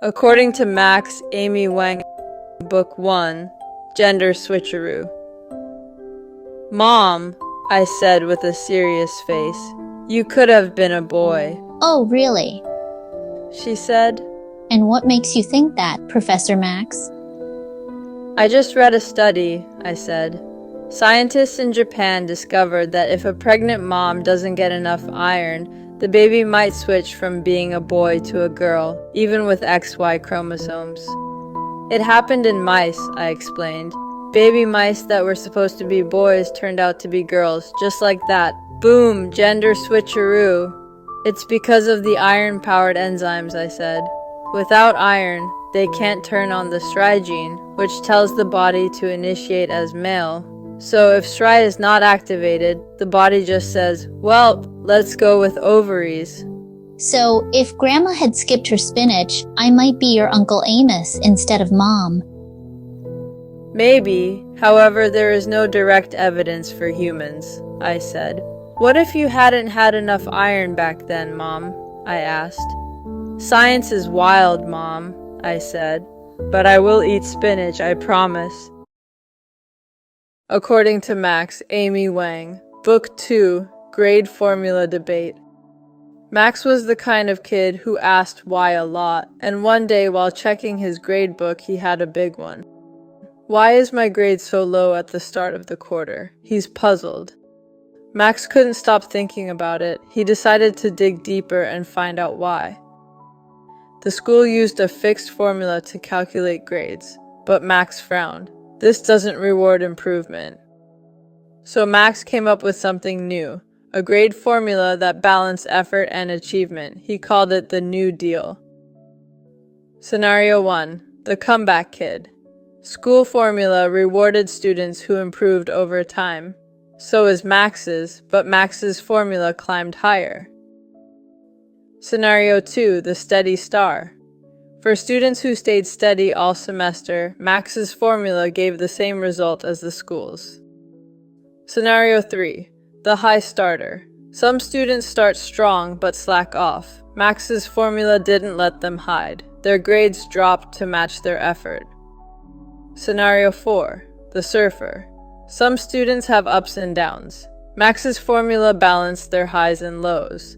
According to Max Amy Wang, Book 1, Gender Switcheroo. "Mom," I said with a serious face, "you could have been a boy." "Oh, really?" she said. "And what makes you think that, Professor Max?" "I just read a study," I said. "Scientists in Japan discovered that if a pregnant mom doesn't get enough iron, the baby might switch from being a boy to a girl, even with XY chromosomes. It happened in mice," I explained. "Baby mice that were supposed to be boys turned out to be girls, just like that. Boom, gender switcheroo." "It's because of the iron-powered enzymes," I said. "Without iron, they can't turn on the Stry gene, which tells the body to initiate as male. So if Stry is not activated, the body just says, well, let's go with ovaries." "So, if Grandma had skipped her spinach, I might be your Uncle Amos instead of Mom." "Maybe, however, there is no direct evidence for humans," I said. "What if you hadn't had enough iron back then, Mom?" I asked. "Science is wild, Mom," I said, "but I will eat spinach, I promise." According to Max Amy Wang, Book 2, Grade Formula Debate. Max was the kind of kid who asked why a lot, and one day while checking his grade book he had a big one. "Why is my grade so low at the start of the quarter?" He's puzzled. Max couldn't stop thinking about it. He decided to dig deeper and find out why. The school used a fixed formula to calculate grades, but Max frowned. This doesn't reward improvement. So Max came up with something new, a grade formula that balanced effort and achievement. He called it the New Deal. Scenario 1. The Comeback Kid. School formula rewarded students who improved over time. So is Max's, but Max's formula climbed higher. Scenario 2. The Steady Star. For students who stayed steady all semester, Max's formula gave the same result as the school's. Scenario 3. The High Starter. Some students start strong but slack off. Max's formula didn't let them hide. Their grades dropped to match their effort. Scenario 4. The Surfer. Some students have ups and downs. Max's formula balanced their highs and lows.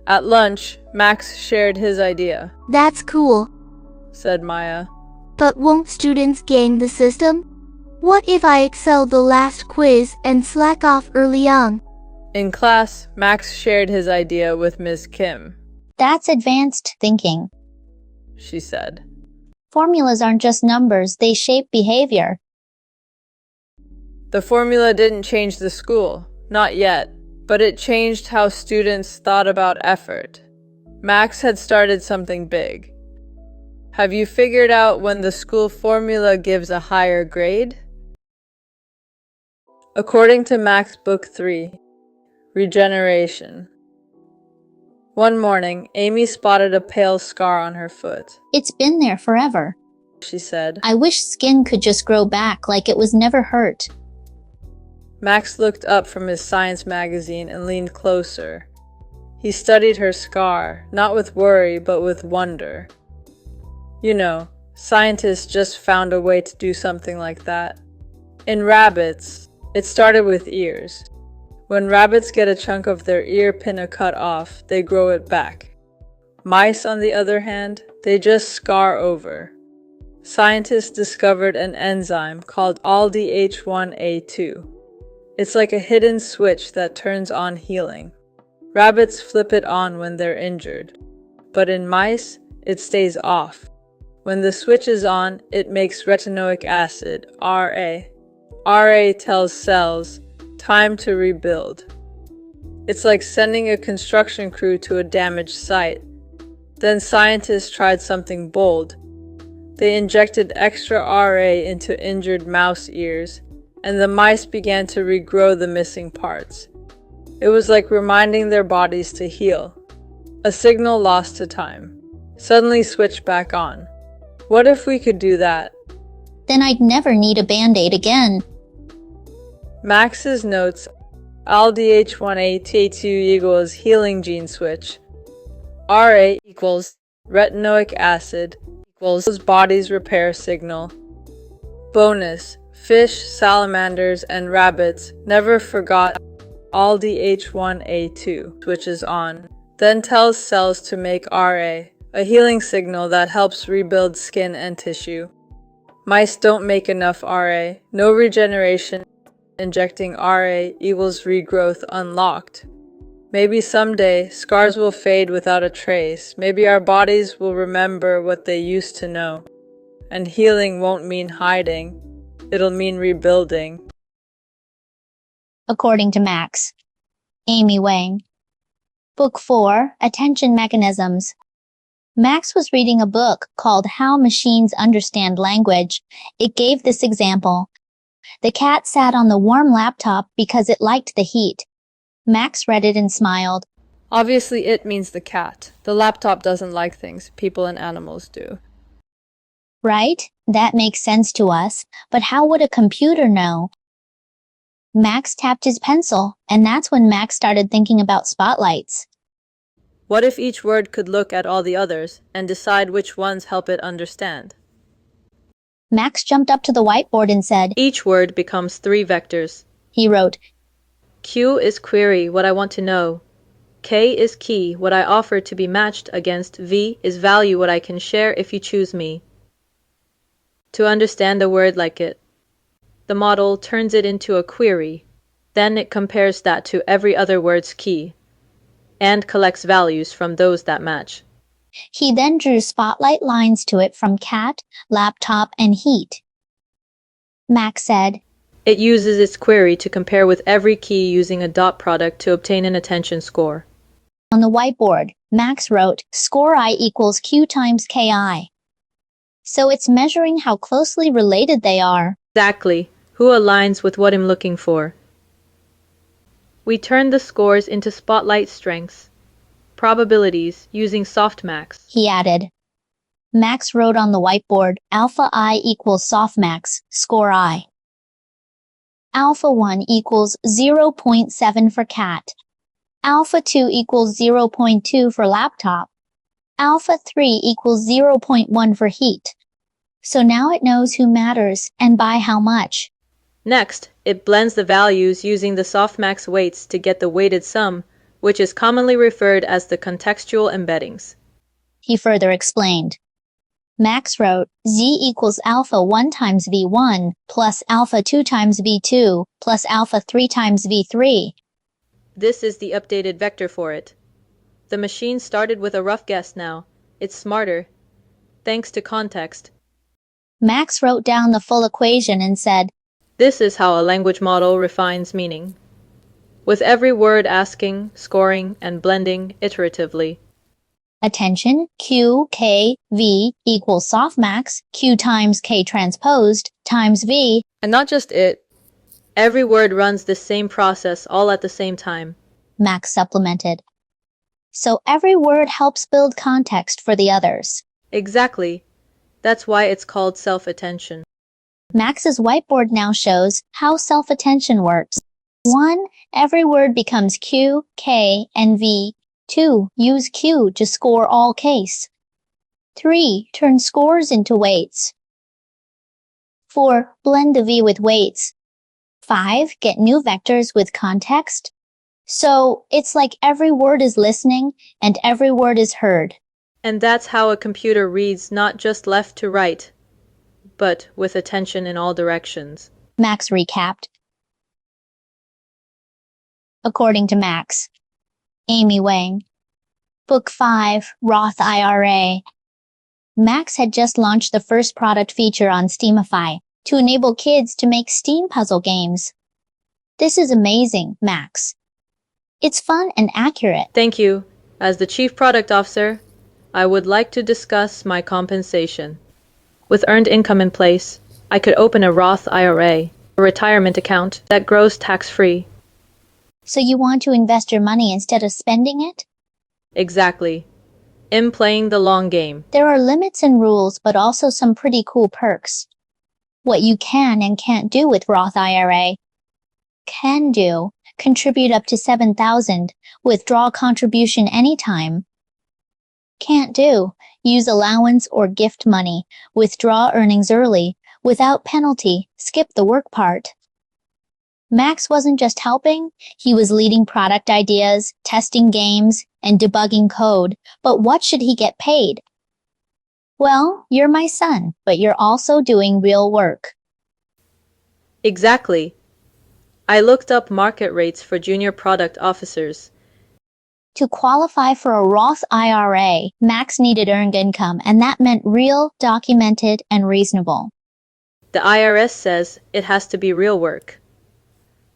At lunch, Max shared his idea. "That's cool," said Maya. "but won't students game the system? What if I excel the last quiz and slack off early on?" In class, Max shared his idea with Ms. Kim. "That's advanced thinking," she said. "Formulas aren't just numbers, they shape behavior." The formula didn't change the school, not yet, but it changed how students thought about effort. Max had started something big. Have you figured out when the school formula gives a higher grade? According to Max Book 3, Regeneration. One morning, Amy spotted a pale scar on her foot. "It's been there forever," she said. "I wish skin could just grow back like it was never hurt." Max looked up from his science magazine and leaned closer. He studied her scar, not with worry, but with wonder. You know, scientists just found a way to do something like that. In rabbits, it started with ears. When rabbits get a chunk of their ear pinna cut off, they grow it back. Mice, on the other hand, they just scar over. Scientists discovered an enzyme called ALDH1A2. It's like a hidden switch that turns on healing. Rabbits flip it on when they're injured, but in mice, it stays off. When the switch is on, it makes retinoic acid, RA. RA tells cells, time to rebuild. It's like sending a construction crew to a damaged site. Then scientists tried something bold. They injected extra RA into injured mouse ears, and the mice began to regrow the missing parts. It was like reminding their bodies to heal. A signal lost to time. Suddenly switched back on. What if we could do that? "Then I'd never need a Band-Aid again." Max's notes, ALDH1A-T2 equals healing gene switch. RA equals Retinoic acid equals body's repair signal. Bonus: fish, salamanders, and rabbits never forgot all the H1A2 switches on. Then tells cells to make RA, a healing signal that helps rebuild skin and tissue. Mice don't make enough RA. No regeneration. Injecting RA equals regrowth unlocked. Maybe someday, scars will fade without a trace. Maybe our bodies will remember what they used to know. And healing won't mean hiding. It'll mean rebuilding. According to Max. Amy Wang. Book 4, Attention Mechanisms. Max was reading a book called How Machines Understand Language. It gave this example. The cat sat on the warm laptop because it liked the heat. Max read it and smiled. Obviously, it means the cat. The laptop doesn't like things. People and animals do. Right? That makes sense to us, but how would a computer know? Max tapped his pencil, and that's when Max started thinking about spotlights. What if each word could look at all the others and decide which ones help it understand? Max jumped up to the whiteboard and said, Each word becomes 3 vectors. He wrote, Q is query, what I want to know. K is key, what I offer to be matched against. V is value, what I can share if you choose me. To understand a word like it, the model turns it into a query. Then it compares that to every other word's key and collects values from those that match. He then drew spotlight lines to it from cat, laptop, and heat. Max said, It uses its query to compare with every key using a dot product to obtain an attention score. On the whiteboard, Max wrote, score I equals Q times KI. So it's measuring how closely related they are. Exactly. Who aligns with what I'm looking for? We turn the scores into spotlight strengths, probabilities using softmax. He added. Max wrote on the whiteboard, alpha I equals softmax, score I. Alpha 1 equals 0.7 for cat. Alpha 2 equals 0.2 for laptop. Alpha 3 equals 0.1 for heat. So now it knows who matters and by how much. Next, it blends the values using the softmax weights to get the weighted sum, which is commonly referred as the contextual embeddings. He further explained. Max wrote, Z equals alpha 1 times V1 plus alpha 2 times V2 plus alpha 3 times V3. This is the updated vector for it. The machine started with a rough guess now. It's smarter, thanks to context. Max wrote down the full equation and said, This is how a language model refines meaning, with every word asking, scoring, and blending iteratively. Attention, Q, K, V equals softmax, Q times K transposed, times V. And not just it. Every word runs the same process all at the same time. Max supplemented. So every word helps build context for the others. Exactly. That's why it's called self-attention. Max's whiteboard now shows how self-attention works. 1. Every word becomes Q, K, and V. 2. Use Q to score all case. 3. Turn scores into weights. 4. Blend the V with weights. 5. Get new vectors with context. So it's like every word is listening and every word is heard. And that's how a computer reads not just left to right, but with attention in all directions. Max recapped. According to Max. Amy Wang. Book 5, Roth IRA. Max had just launched the first product feature on Steamify to enable kids to make Steam puzzle games. This is amazing, Max. It's fun and accurate. Thank you. As the Chief Product Officer, I would like to discuss my compensation. With earned income in place, I could open a Roth IRA, a retirement account that grows tax-free. So you want to invest your money instead of spending it? Exactly. In playing the long game. There are limits and rules, but also some pretty cool perks. What you can and can't do with Roth IRA. Can do. Contribute up to $7,000. Withdraw contribution anytime. Can't do. use allowance or gift money, withdraw earnings early, without penalty, skip the work part. Max wasn't just helping, he was leading product ideas, testing games, and debugging code. But what should he get paid? Well, you're my son, but you're also doing real work. Exactly. I looked up market rates for junior product officers. To qualify for a Roth IRA, Max needed earned income, and that meant real, documented, and reasonable. The IRS says it has to be real work.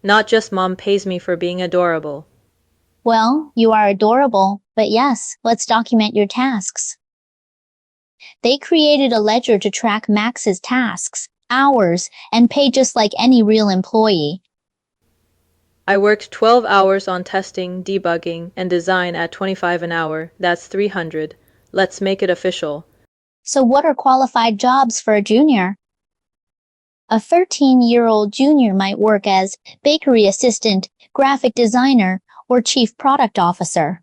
Not just mom pays me for being adorable. Well, you are adorable, but yes, let's document your tasks. They created a ledger to track Max's tasks, hours, and pay just like any real employee. I worked 12 hours on testing, debugging, and design at 25 an hour. That's 300. Let's make it official. So what are qualified jobs for a junior? A 13-year-old junior might work as bakery assistant, graphic designer, or chief product officer.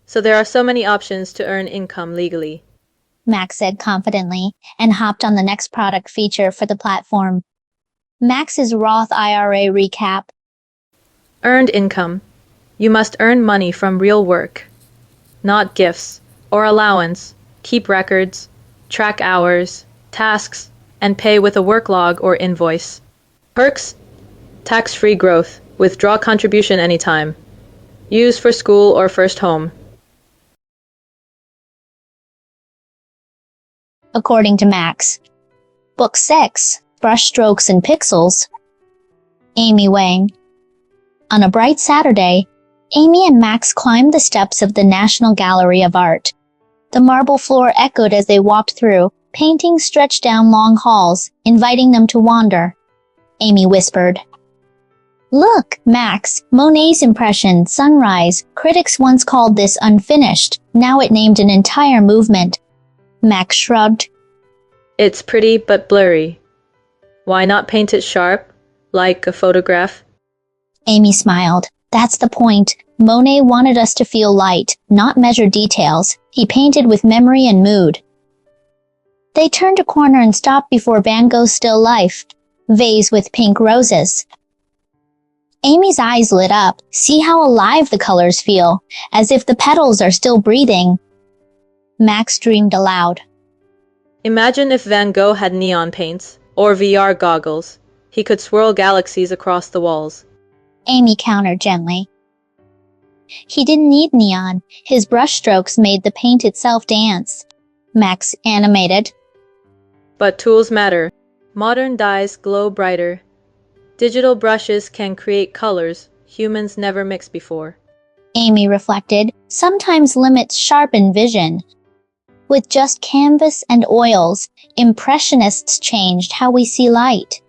So there are so many options to earn income legally. Max said confidently, and hopped on the next product feature for the platform. Max's Roth IRA recap. Earned income. You must earn money from real work, not gifts or allowance. Keep records, track hours, tasks, and pay with a work log or invoice. Perks. Tax-free growth. Withdraw contribution anytime. Use for school or first home. According to Max. Book 6, Brushstrokes and Pixels. Amy Wang. On a bright Saturday, Amy and Max climbed the steps of the National Gallery of Art. The marble floor echoed as they walked through, paintings stretched down long halls, inviting them to wander. Amy whispered. Look, Max, Monet's impression, Sunrise. Critics once called this unfinished. Now it named an entire movement. Max shrugged. It's pretty but blurry. Why not paint it sharp, like a photograph? Amy smiled. That's the point. Monet wanted us to feel light, not measure details. He painted with memory and mood. They turned a corner and stopped before Van Gogh's still life. Vase with pink roses. Amy's eyes lit up. See how alive the colors feel, as if the petals are still breathing. Max dreamed aloud. Imagine if Van Gogh had neon paints, or VR goggles. He could swirl galaxies across the walls. Amy countered gently. He didn't need neon. His brushstrokes made the paint itself dance. Max animated. But tools matter. Modern dyes glow brighter. Digital brushes can create colors humans never mixed before. Amy reflected. Sometimes limits sharpen vision. With just canvas and oils, Impressionists changed how we see light.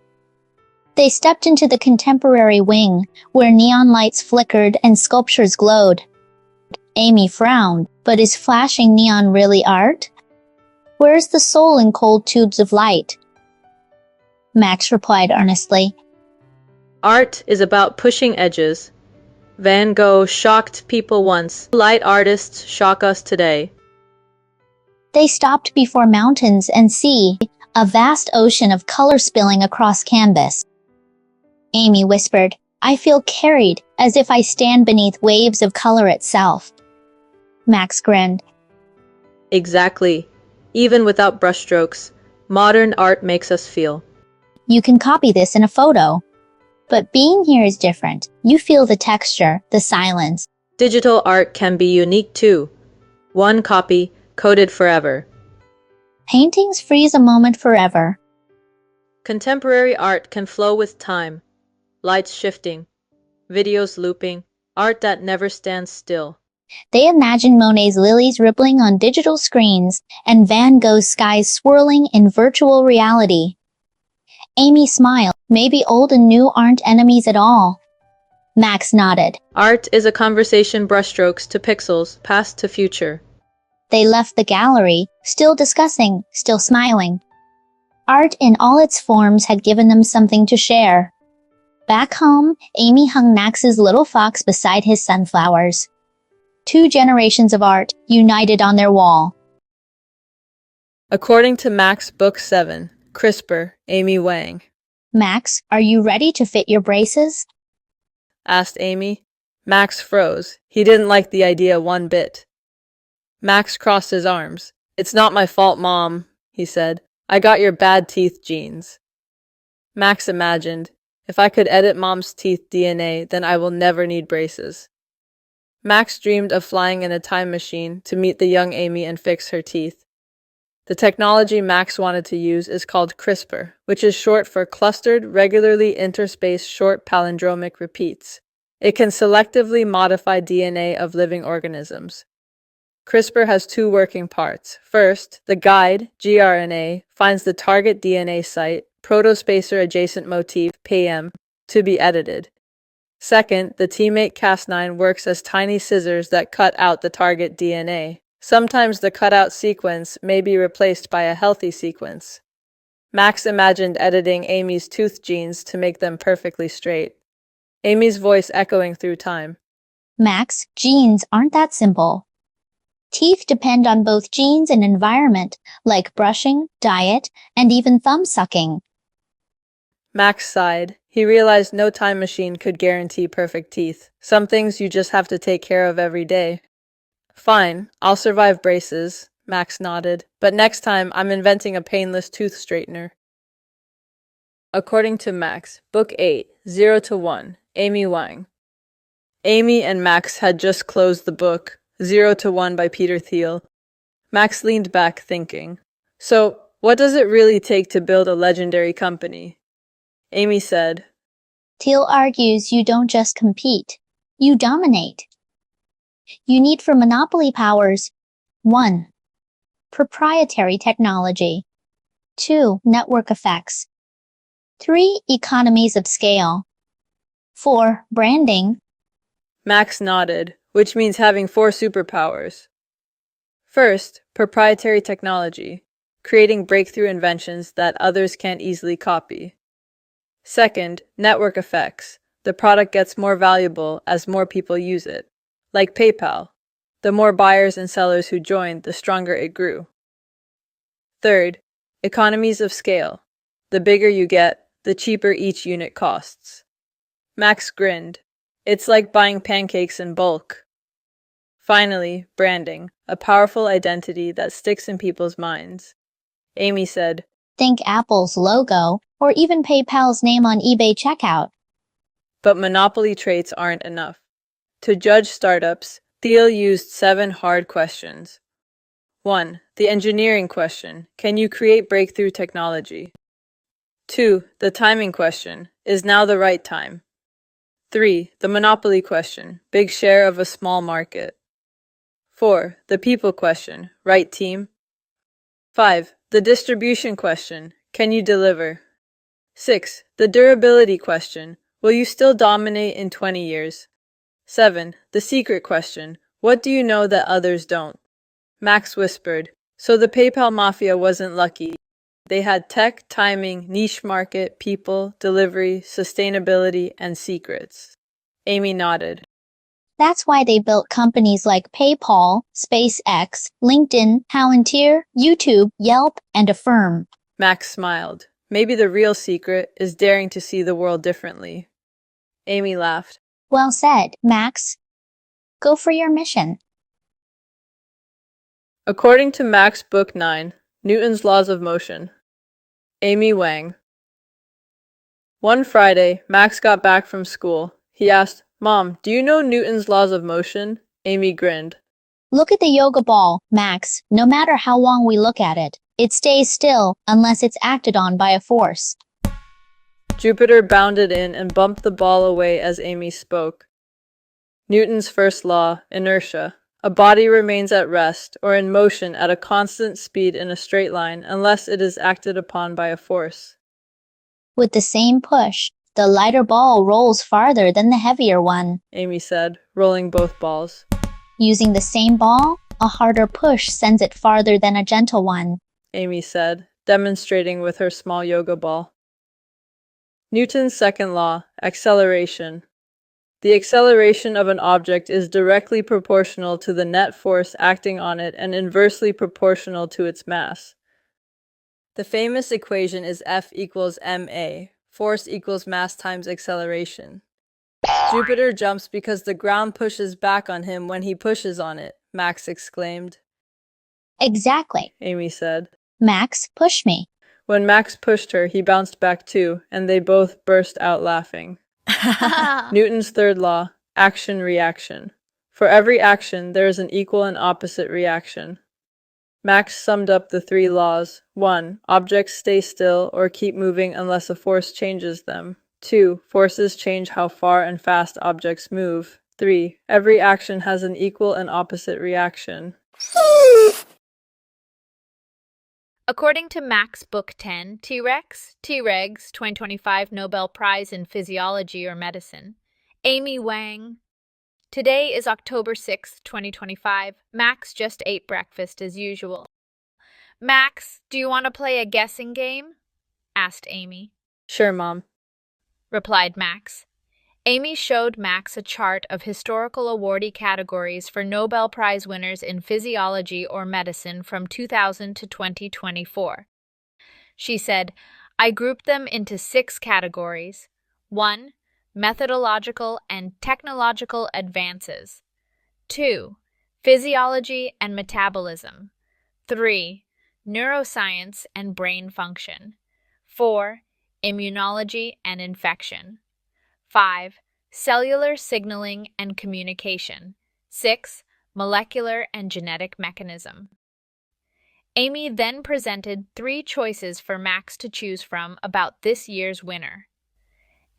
They stepped into the contemporary wing, where neon lights flickered and sculptures glowed. Amy frowned, but is flashing neon really art? Where's the soul in cold tubes of light? Max replied earnestly. Art is about pushing edges. Van Gogh shocked people once. Light artists shock us today. They stopped before mountains and sea, a vast ocean of color spilling across canvas. Amy whispered, I feel carried, as if I stand beneath waves of color itself. Max grinned. Exactly. Even without brushstrokes, modern art makes us feel. You can copy this in a photo. But being here is different. You feel the texture, the silence. Digital art can be unique too. One copy, coded forever. Paintings freeze a moment forever. Contemporary art can flow with time. Lights shifting, videos looping, art that never stands still. They imagined Monet's lilies rippling on digital screens and Van Gogh's skies swirling in virtual reality. Amy smiled. Maybe old and new aren't enemies at all. Max nodded. Art is a conversation, brushstrokes to pixels, past to future. They left the gallery, still discussing, still smiling. Art in all its forms had given them something to share. Back home, Amy hung Max's little fox beside his sunflowers. 2 generations of art, united on their wall. According to Max Book 7, CRISPR, Amy Wang, Max, are you ready to fit your braces? asked Amy. Max froze. He didn't like the idea one bit. Max crossed his arms. It's not my fault, Mom, he said. I got your bad teeth genes. Max imagined, if I could edit Mom's teeth DNA, then I will never need braces. Max dreamed of flying in a time machine to meet the young Amy and fix her teeth. The technology Max wanted to use is called CRISPR, which is short for Clustered Regularly Interspaced Short Palindromic Repeats. It can selectively modify DNA of living organisms. CRISPR has two working parts. First, the guide, gRNA, finds the target DNA site, protospacer adjacent motif, PM, to be edited. Second, the teammate Cas9 works as tiny scissors that cut out the target DNA. Sometimes the cutout sequence may be replaced by a healthy sequence. Max imagined editing Amy's tooth genes to make them perfectly straight. Amy's voice echoing through time. Max, genes aren't that simple. Teeth depend on both genes and environment, like brushing, diet, and even thumb sucking. Max sighed. He realized no time machine could guarantee perfect teeth. Some things you just have to take care of every day. Fine, I'll survive braces, Max nodded, but next time I'm inventing a painless tooth straightener. According to Max, Book 8, 0 to 1, Amy Wang. Amy and Max had just closed the book, 0 to 1 by Peter Thiel. Max leaned back thinking, so what does it really take to build a legendary company? Amy said, Thiel argues you don't just compete, you dominate. You need for monopoly powers 1. Proprietary technology 2. Network effects 3. Economies of scale 4. Branding. Max nodded, which means having 4 superpowers. First, proprietary technology, creating breakthrough inventions that others can't easily copy. Second, network effects. The product gets more valuable as more people use it. Like PayPal, the more buyers and sellers who joined, the stronger it grew. Third, economies of scale. The bigger you get, the cheaper each unit costs. Max grinned. It's like buying pancakes in bulk. Finally, branding, a powerful identity that sticks in people's minds. Amy said, Think Apple's logo, or even PayPal's name on eBay checkout. but monopoly traits aren't enough. To judge startups, Thiel used 7 hard questions. 1. The engineering question. Can you create breakthrough technology? 2. The timing question. Is now the right time? 3. The monopoly question. Big share of a small market. 4. The people question. Right team? 5. The distribution question. Can you deliver? 6. The durability question. Will you still dominate in 20 years? 7. The secret question. What do you know that others don't? Max whispered. So the PayPal mafia wasn't lucky. They had tech, timing, niche market, people, delivery, sustainability, and secrets. Amy nodded. That's why they built companies like PayPal, SpaceX, LinkedIn, Palantir, YouTube, Yelp, and Affirm. Max smiled. Maybe the real secret is daring to see the world differently. Amy laughed. Well said, Max. Go for your mission. According to Max Book 9, Newton's Laws of Motion. Amy Wang. One Friday, Max got back from school. He asked, Mom, do you know Newton's Laws of Motion? Amy grinned. Look at the yoga ball, Max. No matter how long we look at it, it stays still unless it's acted on by a force. Jupiter bounded in and bumped the ball away as Amy spoke. Newton's first law, inertia. A body remains at rest or in motion at a constant speed in a straight line unless it is acted upon by a force. With the same push, the lighter ball rolls farther than the heavier one. Amy said, rolling both balls. Using the same ball, a harder push sends it farther than a gentle one. Amy said, demonstrating with her small yoga ball. Newton's second law, acceleration. The acceleration of an object is directly proportional to the net force acting on it and inversely proportional to its mass. The famous equation is F equals ma. Force equals mass times acceleration. Jupiter jumps because the ground pushes back on him when he pushes on it, Max exclaimed. Exactly. Amy said. Max, push me. When Max pushed her, he bounced back too, and they both burst out laughing. Newton's third law, action-reaction. For every action, there is an equal and opposite reaction. Max summed up the 3 laws. 1. Objects stay still or keep moving unless a force changes them. 2. Forces change how far and fast objects move. 3. Every action has an equal and opposite reaction. According to Max Book 10, T-Rex, T-Regs, 2025 Nobel Prize in Physiology or Medicine, Amy Wang. Today is October 6, 2025. Max just ate breakfast as usual. Max, do you want to play a guessing game? Asked Amy. Sure, Mom, replied Max. Amy showed Max a chart of historical awardee categories for Nobel Prize winners in physiology or medicine from 2000 to 2024. She said, I grouped them into 6 categories. 1. Methodological and technological advances. 2. Physiology and metabolism. 3. Neuroscience and brain function. 4. Immunology and infection. 5. Cellular signaling and communication. 6. Molecular and genetic mechanism. Amy then presented 3 choices for Max to choose from about this year's winner.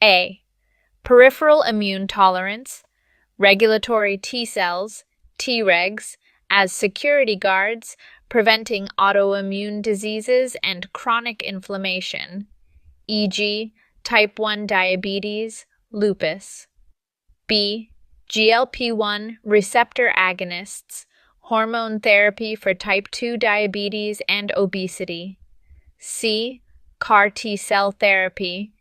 A. Peripheral immune tolerance, regulatory T cells, Tregs, as security guards, preventing autoimmune diseases and chronic inflammation, e.g., type 1 diabetes, lupus. B. GLP-1 receptor agonists, hormone therapy for type 2 diabetes and obesity. C. CAR T-cell therapy,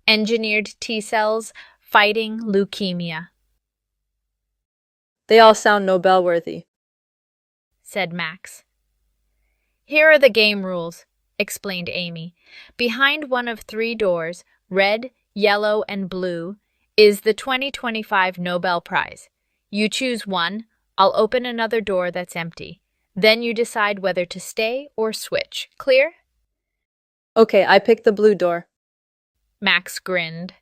engineered T-cells fighting leukemia. they all sound Nobel-worthy, Said Max. Here are the game rules, explained Amy. Behind one of 3 doors, red, yellow, and blue, is the 2025 Nobel Prize. You choose one, I'll open another door that's empty. Then you decide whether to stay or switch. Clear? Okay, I picked the blue door. Max grinned.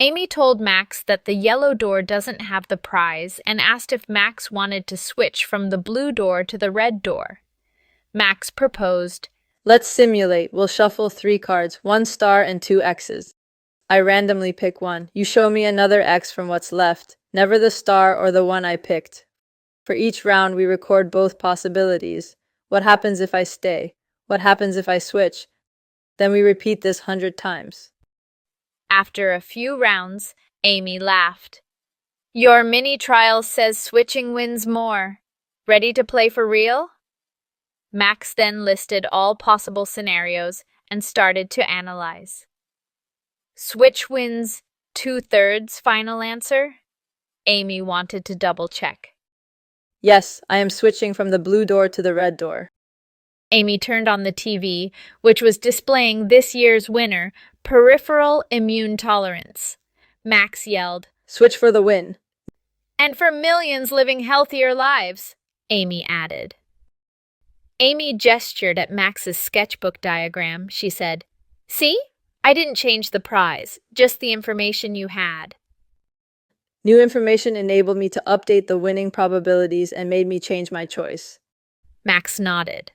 Amy told Max that the yellow door doesn't have the prize and asked if Max wanted to switch from the blue door to the red door. Max proposed. Let's simulate. We'll shuffle 3 cards, 1 star and 2 X's. I randomly pick one. You show me another X from what's left, never the star or the one I picked. For each round, we record both possibilities. What happens if I stay? What happens if I switch? Then we repeat this 100 times. After a few rounds, Amy laughed. Your mini-trial says switching wins more. Ready to play for real? Max then listed all possible scenarios and started to analyze. Switch wins 2/3 final answer? Amy wanted to double-check. Yes, I am switching from the blue door to the red door. Amy turned on the TV, which was displaying this year's winner, peripheral immune tolerance. Max yelled, Switch for the win. and for millions living healthier lives, Amy added. Amy gestured at Max's sketchbook diagram. She said, See? I didn't change the prize, just the information you had. New information enabled me to update the winning probabilities and made me change my choice. Max nodded.